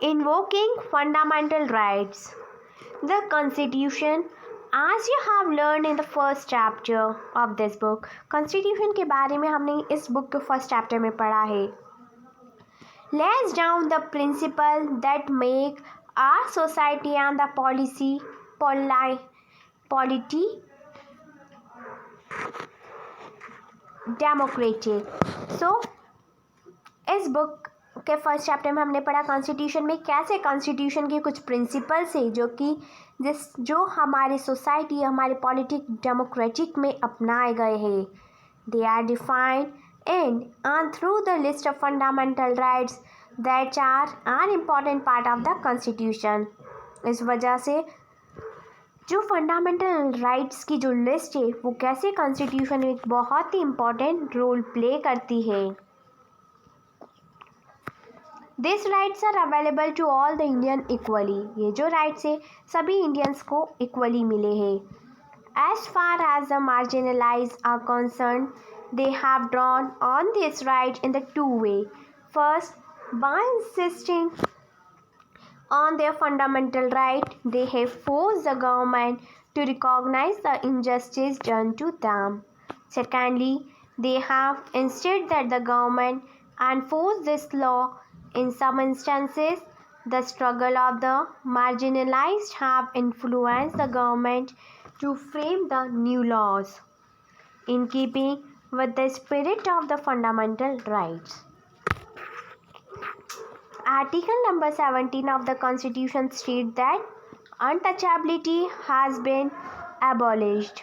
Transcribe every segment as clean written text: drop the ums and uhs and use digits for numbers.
Invoking Fundamental Rights. The Constitution, as you have learned in the first chapter of this book, Constitution के बारे में हमने इस book के फर्स्ट चैप्टर में पढ़ा है. Lays down the principle that make our society and the polity democratic. So, इस बुक के फर्स्ट चैप्टर में हमने पढ़ा कॉन्स्टिट्यूशन में कैसे कॉन्स्टिट्यूशन के कुछ प्रिंसिपल्स है जो हमारे सोसाइटी हमारे पॉलिटिक डेमोक्रेटिक में अपनाए गए हैं. They are defined in and through the list of fundamental rights that are an important part of the constitution. इस वजह से जो फंडामेंटल राइट्स की जो लिस्ट है वो कैसे कॉन्स्टिट्यूशन में एक बहुत ही इम्पॉर्टेंट रोल प्ले करती है. These rights are available to all the Indian equally. ये जो rights है सभी Indians को equally मिले हैं. As far as the marginalized are concerned, they have drawn on this right in the two ways. First, by insisting on their fundamental right, they have forced the government to recognize the injustice done to them. Secondly, they have insisted that the government enforce this law. In some instances, the struggle of the marginalized have influenced the government to frame the new laws in keeping with the spirit of the fundamental rights. Article number 17 of the Constitution states that untouchability has been abolished.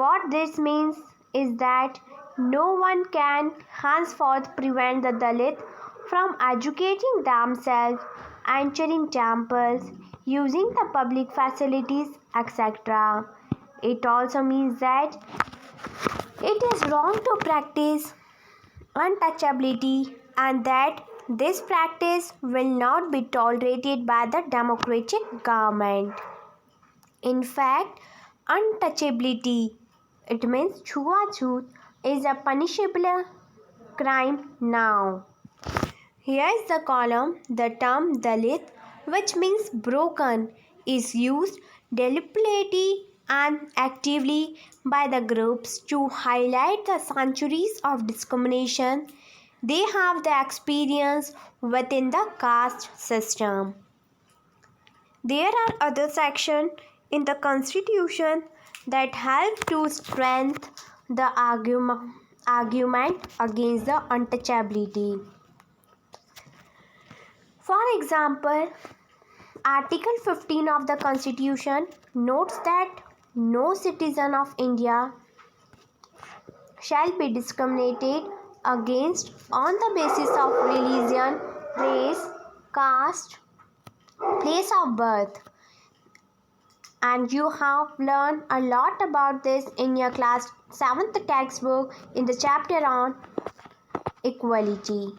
What this means is that no one can henceforth prevent the Dalit from educating themselves, entering temples, using the public facilities, etc. It also means that it is wrong to practice untouchability and that this practice will not be tolerated by the democratic government. In fact, untouchability, it means छुआछूत, is a punishable crime now. Here is the column. The term Dalit, which means broken, is used deliberately and actively by the groups to highlight the centuries of discrimination they have the experience within the caste system. There are other sections in the Constitution that help to strengthen the argument against the untouchability. For example, Article 15 of the Constitution notes that no citizen of India shall be discriminated against on the basis of religion, race, caste, place of birth. And you have learned a lot about this in your class 7th textbook in the chapter on equality.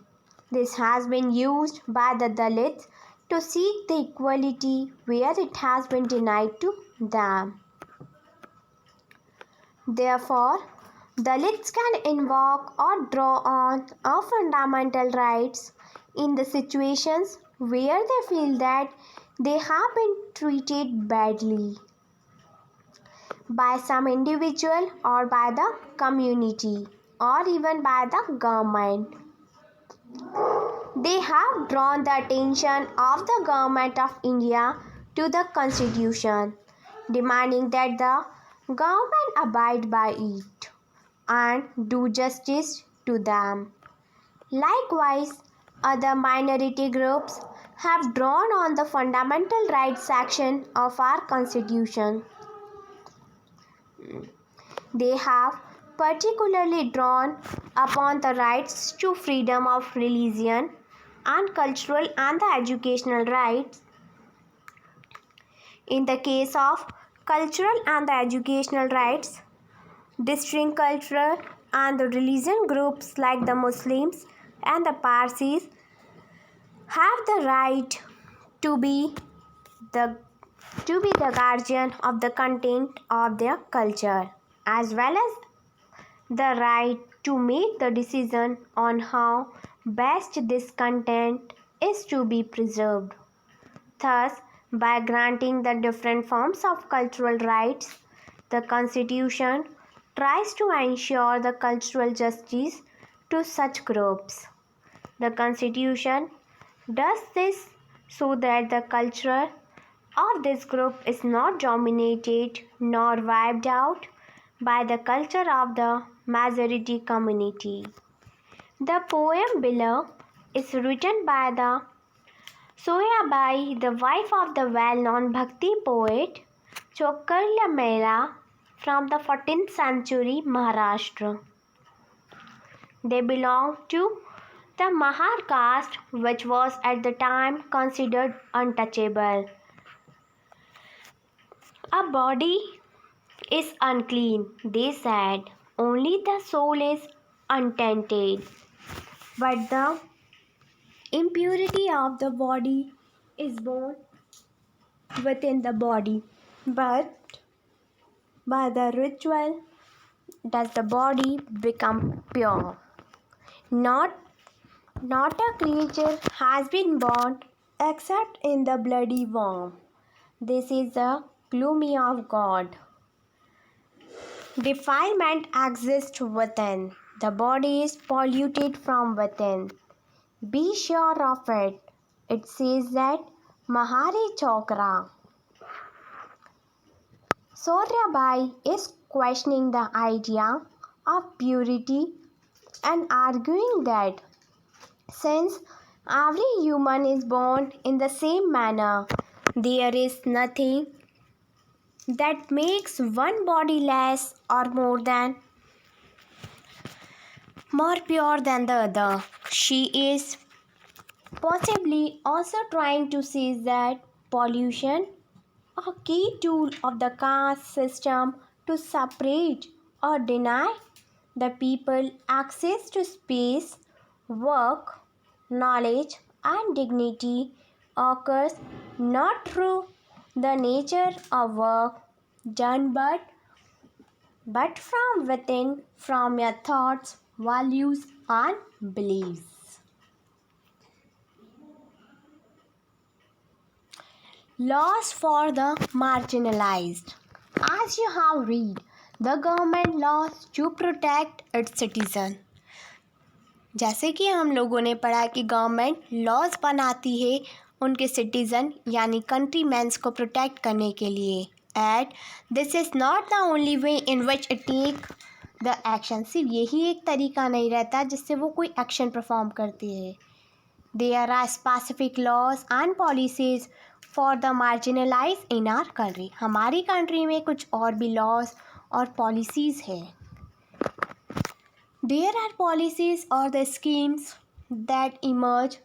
This has been used by the Dalits to seek the equality where it has been denied to them. Therefore, Dalits can invoke or draw on our fundamental rights in the situations where they feel that they have been treated badly by some individual or by the community or even by the government. They have drawn the attention of the Government of India to the Constitution, demanding that the government abide by it and do justice to them. Likewise, other minority groups have drawn on the fundamental rights section of our Constitution. They have particularly drawn upon the rights to freedom of religion and cultural and the educational rights. In the case of cultural and the educational rights, distinct cultural and the religion groups like the Muslims and the Parsis have the right to be the guardian of the content of their culture, as well as the right to make the decision on how best this content is to be preserved. Thus, by granting the different forms of cultural rights, the Constitution tries to ensure the cultural justice to such groups. The Constitution does this so that the culture of this group is not dominated nor wiped out by the culture of the majority community. The poem below is written by the Soyabai, the wife of the well-known Bhakti poet Chokarla Mehra from the 14th century Maharashtra. They belong to the Mahar caste, which was at the time considered untouchable. A body is unclean, they said, only the soul is untainted. But the impurity of the body is born within the body. But by the ritual does the body become pure. Not a creature has been born except in the bloody womb. This is the gloomy of God. Defilement exists within. The body is polluted from within. Be sure of it. It says that Mahari Chokra. Soryabai is questioning the idea of purity and arguing that since every human is born in the same manner, there is nothing that makes one body less or more pure than the other. She is possibly also trying to say that pollution, a key tool of the caste system to separate or deny the people access to space, work, knowledge, and dignity, occurs not through the nature of work done but from within, from your thoughts, values, and beliefs. Laws for the marginalized. As you have read, the government laws to protect its citizen. जैसे कि हम लोगों ने पढ़ा कि government laws बनाती है उनके सिटीज़न यानी कंट्रीमैन्स को प्रोटेक्ट करने के लिए. At this is not the only way in which it take the action. सिर्फ यही एक तरीका नहीं रहता जिससे वो कोई एक्शन परफॉर्म करती है. There are specific laws and policies for the marginalize in our country. हमारी कंट्री में कुछ और भी लॉज और पॉलिसीज़ है. There are policies or the schemes that emerge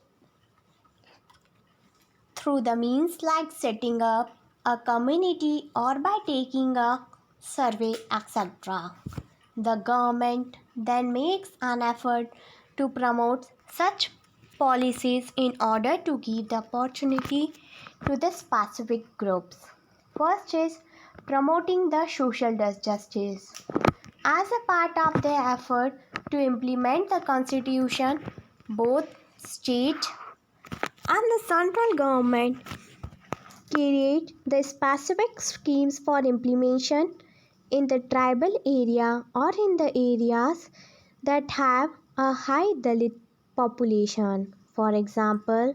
through the means like setting up a community or by taking a survey, etc. The government then makes an effort to promote such policies in order to give the opportunity to the specific groups. First is promoting the social justice. As a part of their effort to implement the Constitution, both state and the central government create the specific schemes for implementation in the tribal area or in the areas that have a high Dalit population. For example,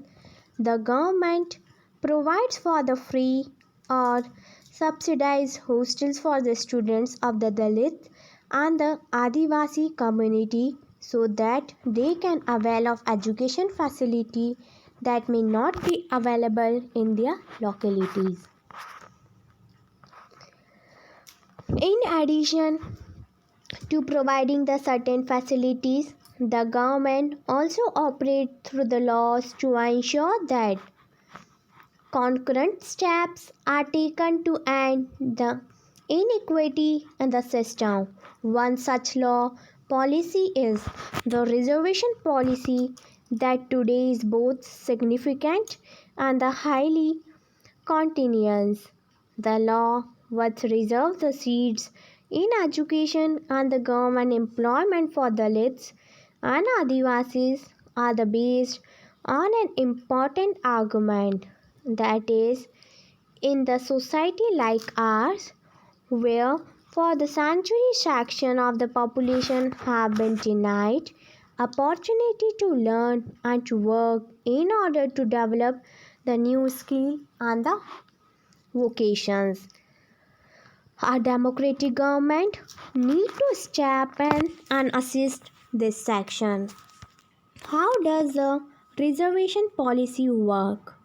the government provides for the free or subsidized hostels for the students of the Dalit and the Adivasi community so that they can avail of education facility that may not be available in their localities. In addition to providing the certain facilities, the government also operates through the laws to ensure that concurrent steps are taken to end the inequity in the system. One such law policy is the Reservation Policy that today is both significant and the highly continuous. The law which reserves the seats in education and the government employment for Dalits and Adivasis are the based on an important argument, that is, in the society like ours, where for the centuries section of the population have been denied opportunity to learn and to work in order to develop the new skill and the vocations. A democratic government need to step in and assist this section. How does the reservation policy work?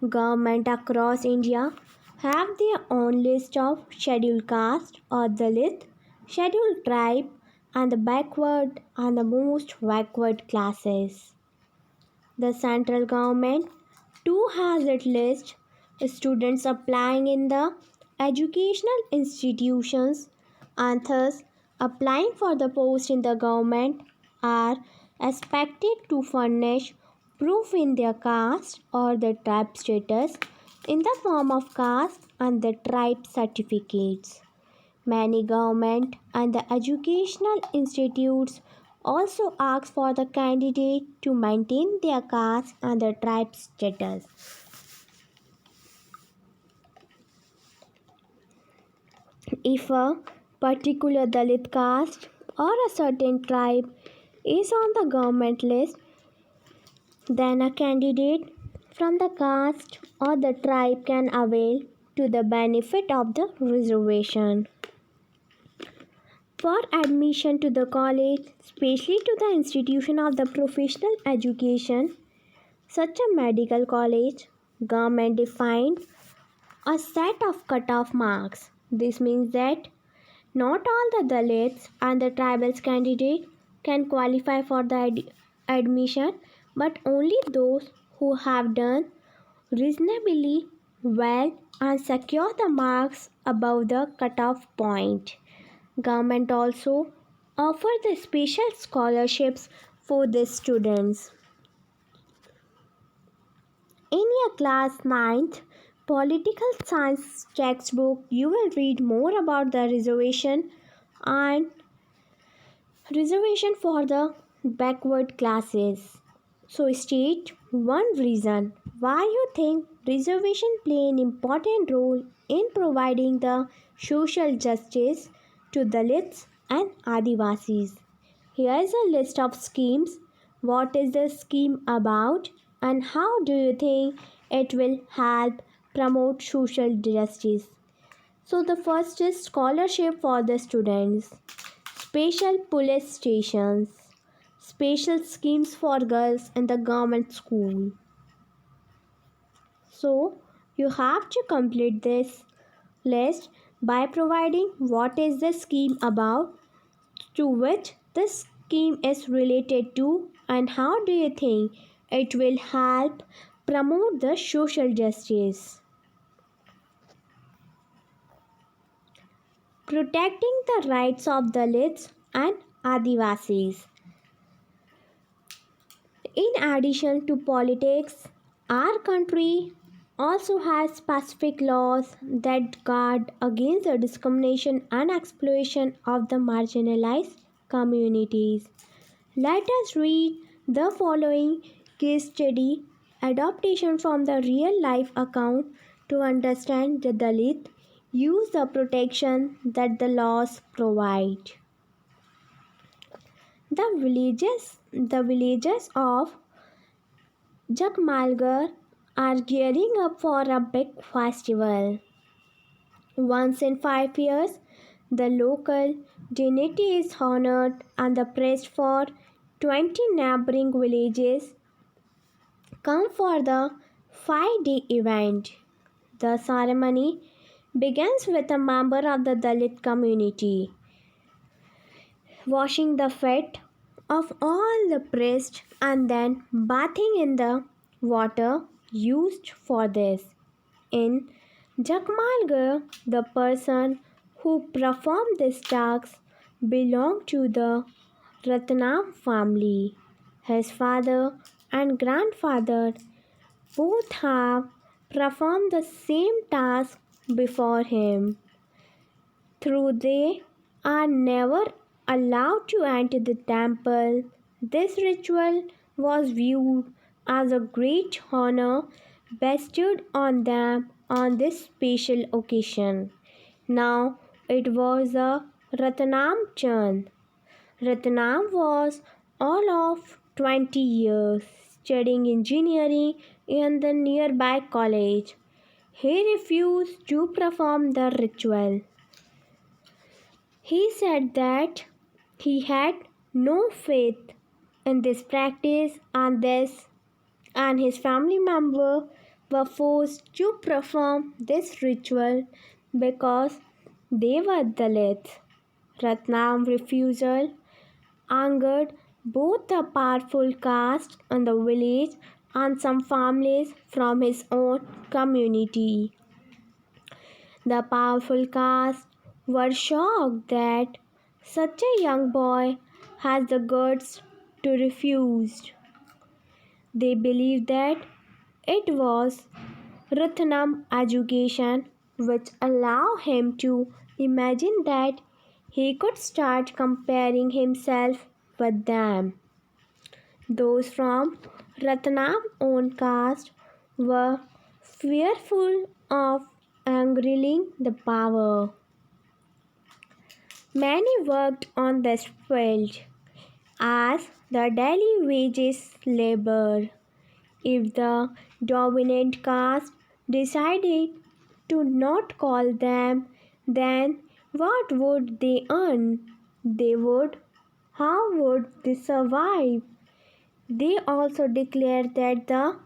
Government across India have their own list of scheduled caste or Dalit, scheduled tribe, and the backward and the most backward classes. The central government too has its list. Students applying in the educational institutions and thus applying for the post in the government are expected to furnish proof in their caste or the tribe status in the form of caste and the tribe certificates. Many government and the educational institutes also ask for the candidate to maintain their caste and the tribe status. If a particular Dalit caste or a certain tribe is on the government list, then a candidate from the caste or the tribe can avail to the benefit of the reservation. For admission to the college, especially to the institution of the professional education, such a medical college, government defined a set of cutoff marks. This means that not all the Dalits and the tribal candidates can qualify for the admission, but only those who have done reasonably well and secure the marks above the cutoff point. Government also offer the special scholarships for the students. In your class 9th political science textbook, you will read more about the and reservation for the backward classes. So state one reason why you think reservation play an important role in providing the social justice to Dalits and Adivasis. Here is a list of schemes. What is the scheme about and how do you think it will help promote social justice? So the first is scholarship for the students, special police stations, special schemes for girls in the government school. So you have to complete this list by providing what is the scheme about, to which the scheme is related to, and how do you think it will help promote the social justice. Protecting the rights of Dalits and Adivasis. In addition to politics, our country also has specific laws that guard against the discrimination and exploitation of the marginalized communities. Let us read the following case study adaptation from the real life account to understand the Dalit use the protection that the laws provide. The villagers of Jakmalgar are gearing up for a big festival. Once in 5 years, the local deity is honored and the priest for 20 neighboring villages come for the 5-day event. The ceremony begins with a member of the Dalit community washing the feet of all the priests and then bathing in the water used for this. In Jakmalgarh, the person who performed this task belonged to the Ratnam family. His father and grandfather both have performed the same task before him. Though they are never allowed to enter the temple, this ritual was viewed as a great honor bestowed on them on this special occasion. Now it was a Ratnam Chand. Ratnam was all of 20 years studying engineering in the nearby college. He refused to perform the ritual. He said that he had no faith in this practice and his family members were forced to perform this ritual because they were Dalits. Ratnam's refusal angered both the powerful caste in the village and some families from his own community. The powerful caste were shocked that such a young boy has the guts to refuse. They believed that it was Ratnam's education which allowed him to imagine that he could start comparing himself with them. Those from Ratnam's own caste were fearful of angering the power. Many worked on this field as the daily wages labor. If the dominant caste decided to not call them, then what would they earn? How would they survive? They also declared that the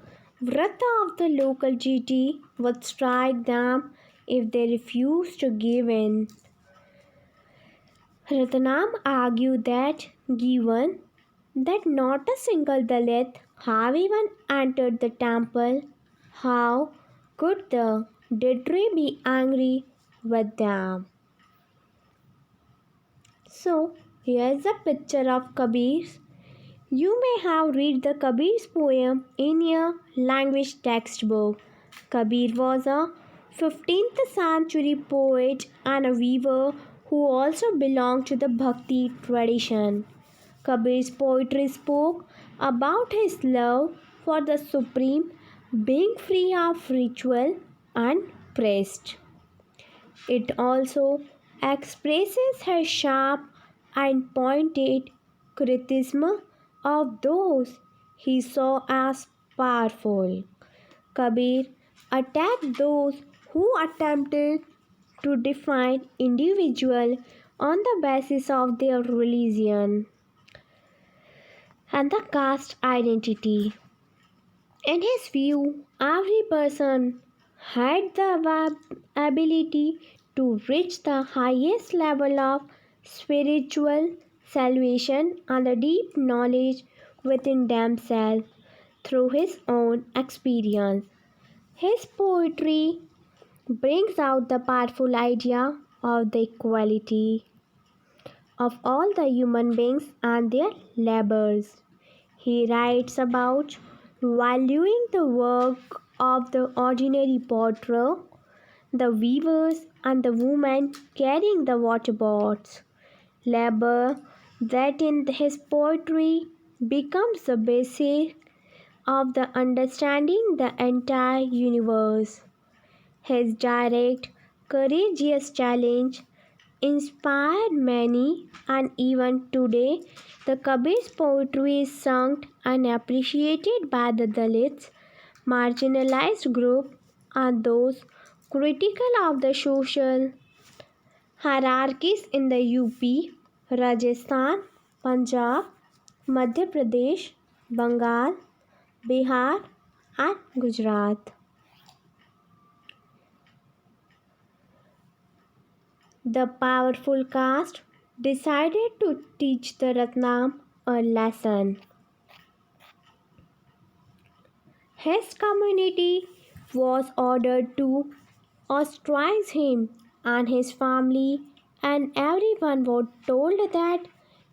Vrata of the local GT would strike them if they refused to give in. Ratnam argued that given that not a single Dalit have even entered the temple, how could the Ditri be angry with them? So, here's a picture of Kabir's. You may have read the Kabir's poem in your language textbook. Kabir was a 15th century poet and a weaver who also belonged to the Bhakti tradition. Kabir's poetry spoke about his love for the Supreme, being free of ritual and priest. It also expresses his sharp and pointed criticism of those he saw as powerful. Kabir attacked those who attempted to define individuals on the basis of their religion and the caste identity. In his view, every person had the ability to reach the highest level of spiritual salvation and the deep knowledge within themselves through his own experience. His poetry brings out the powerful idea of the equality of all the human beings and their labors. He writes about valuing the work of the ordinary potter, the weavers, and the women carrying the water pots. Labor that in his poetry becomes the basis of the understanding the entire universe. His direct, courageous challenge inspired many, and even today, the Kabir's poetry is sung and appreciated by the Dalits, marginalized group, and those critical of the social hierarchies in the UP, Rajasthan, Punjab, Madhya Pradesh, Bengal, Bihar, and Gujarat. The powerful caste decided to teach the Ratnam a lesson. His community was ordered to ostracize him and his family, and everyone was told that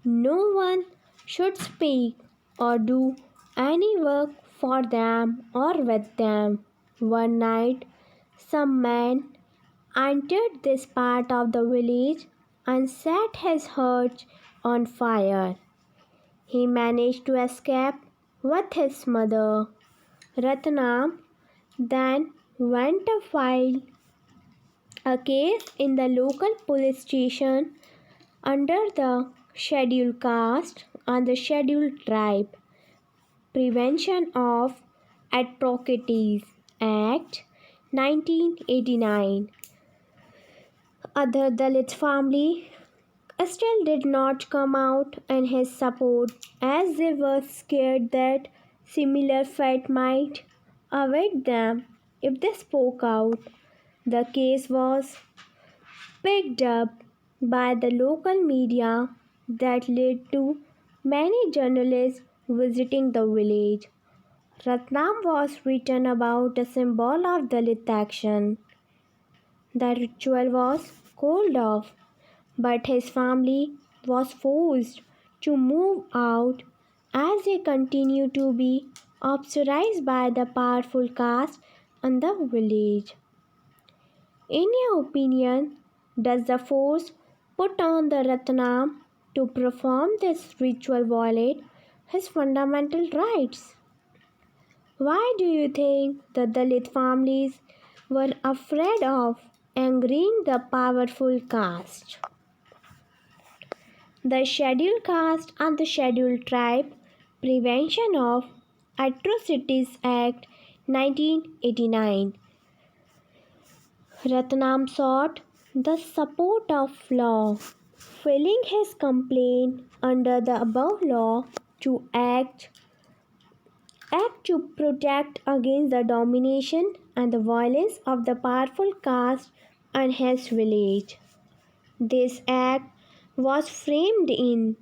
no one should speak or do any work for them or with them. One night, some man entered this part of the village and set his hut on fire. He managed to escape with his mother, Ratnam then went to file a case in the local police station under the Scheduled Caste and the Scheduled Tribe Prevention of Atrocities Act 1989. Other Dalit family still did not come out in his support as they were scared that similar fate might await them if they spoke out. The case was picked up by the local media that led to many journalists visiting the village. Ratnam was written about a symbol of Dalit action. The ritual was called off, but his family was forced to move out as they continued to be ostracized by the powerful caste in the village. In your opinion, does the force put on the Ratnam to perform this ritual violate his fundamental rights? Why do you think the Dalit families were afraid of angering the powerful caste? The Scheduled Caste and the Scheduled Tribe Prevention of Atrocities Act 1989. Ratnam sought the support of law, filing his complaint under the above law to act to protect against the domination and the violence of the powerful caste in his village. This act was framed in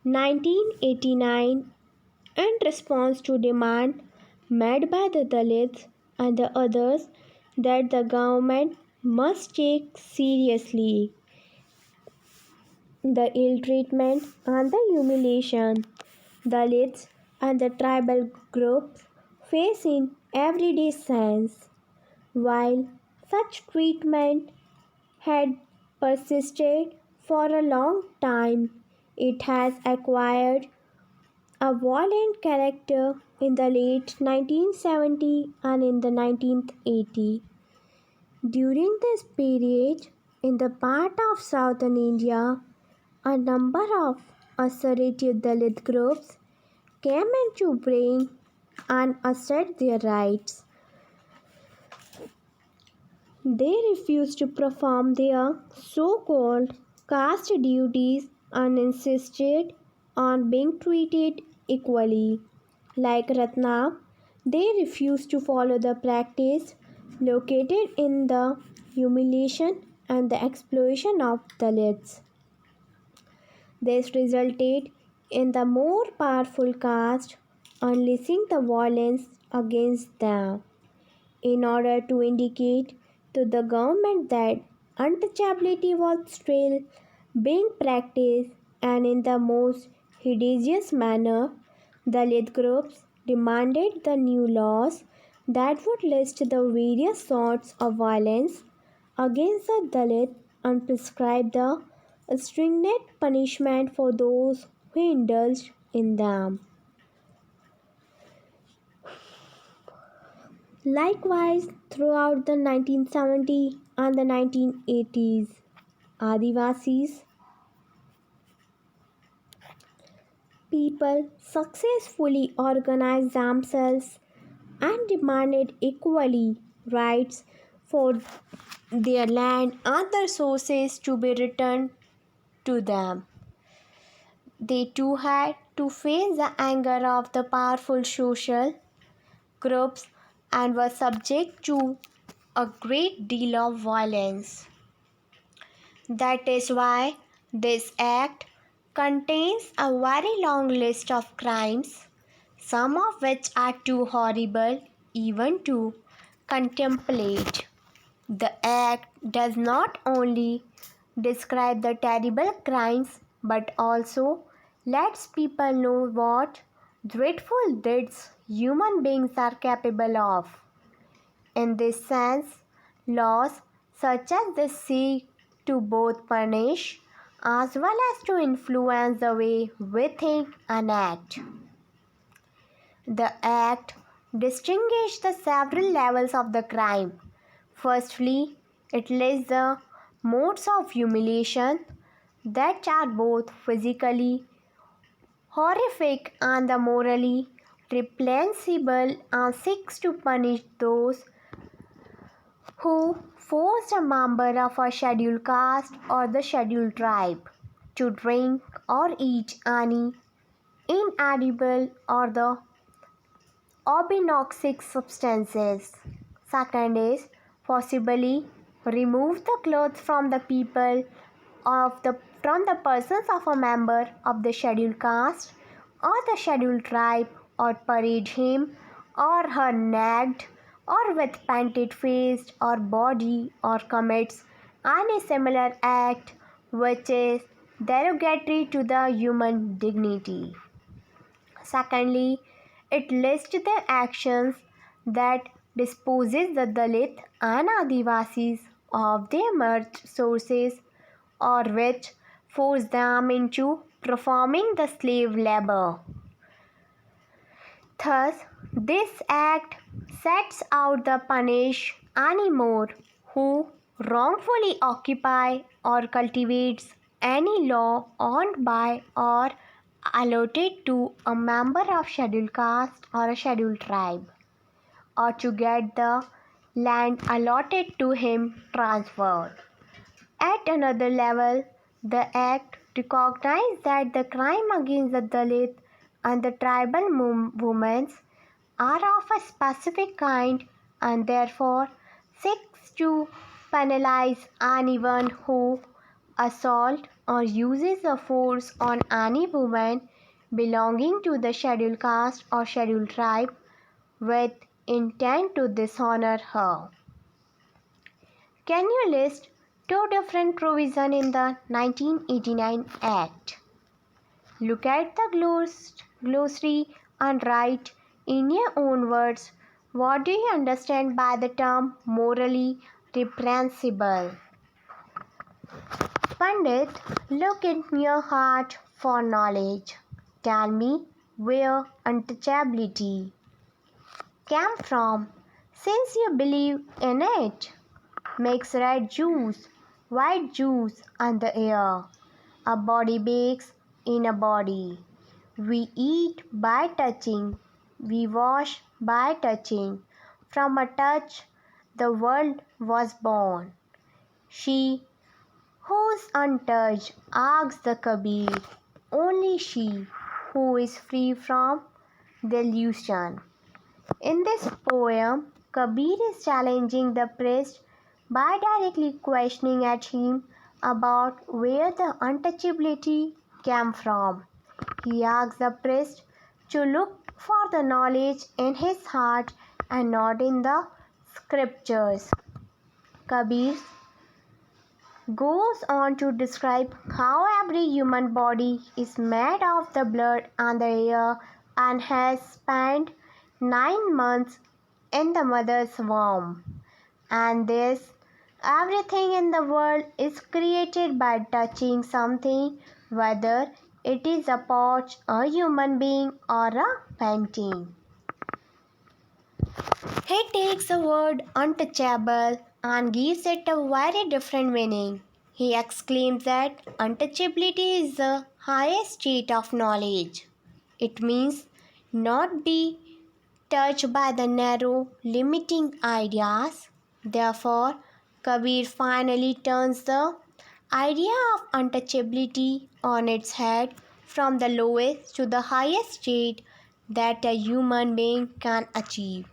1989 in response to demand made by the Dalits and the others that the government must take seriously the ill treatment and the humiliation Dalits and the tribal groups face in everyday sense. While such treatment had persisted for a long time, it has acquired a violent character in the late 1970s and in the 1980s. During this period, in the part of southern India, a number of assertive Dalit groups came into being and asserted their rights. They refused to perform their so-called caste duties and insisted on being treated equally. Like Ratna, they refused to follow the practice located in the humiliation and the exploitation of Dalits. This resulted in the more powerful caste unleashing the violence against them in order to indicate to the government that untouchability was still being practiced and in the most hideous manner. Dalit groups demanded the new laws that would list the various sorts of violence against the Dalit and prescribe the stringent punishment for those who indulged in them. Likewise, throughout the 1970s and the 1980s, Adivasis people successfully organized themselves and demanded equally rights for their land and their resources to be returned to them. They too had to face the anger of the powerful social groups and were subject to a great deal of violence. That is why this act contains a very long list of crimes, some of which are too horrible even to contemplate. The act does not only describe the terrible crimes but also lets people know what dreadful deeds human beings are capable of. In this sense, laws such as this seek to both punish as well as to influence the way we think and act. The act distinguishes the several levels of the crime. Firstly, it lists the modes of humiliation that are both physically horrific and the morally reprehensible, and seeks to punish those who forced a member of a scheduled caste or the scheduled tribe to drink or eat any inedible or the obnoxious substances. Second is possibly remove the clothes from the people from the persons of a member of the scheduled caste or the scheduled tribe, or parade him or her naked or with painted face or body, or commits any similar act which is derogatory to the human dignity. Secondly, it lists the actions that disposes the Dalit and Adivasis of their merged sources, or which force them into performing the slave labor. Thus, this act sets out the punish any more who wrongfully occupy or cultivates any law owned by or allotted to a member of scheduled caste or a scheduled tribe, or to get the land allotted to him transferred. At another level, the Act recognizes that the crime against the Dalit and the tribal women are of a specific kind, and therefore seeks to penalize anyone who assaults or uses a force on any woman belonging to the scheduled caste or scheduled tribe with intent to dishonor her. Can you list two different provisions in the 1989 Act? Look at the glossary and write in your own words, what do you understand by the term morally reprehensible? Pandit, look in your heart for knowledge. Tell me where untouchability came from, since you believe in it. Mix red juice, white juice, and the air. A body bakes in a body. We eat by touching. We wash by touching. From a touch, the world was born. She who's untouched, asks the Kabir, only she who is free from delusion. In this poem, Kabir is challenging the priest by directly questioning at him about where the untouchability came from. He asks the priest to look for the knowledge in his heart and not in the scriptures. Kabir goes on to describe how every human body is made of the blood and the air and has spent 9 months in the mother's womb. And this, everything in the world is created by touching something, whether it is a pot, a human being, or a painting. He takes the word untouchable and gives it a very different meaning. He exclaims that untouchability is the highest state of knowledge. It means not be touched by the narrow, limiting ideas. Therefore, Kabir finally turns the idea of untouchability on its head from the lowest to the highest state that a human being can achieve.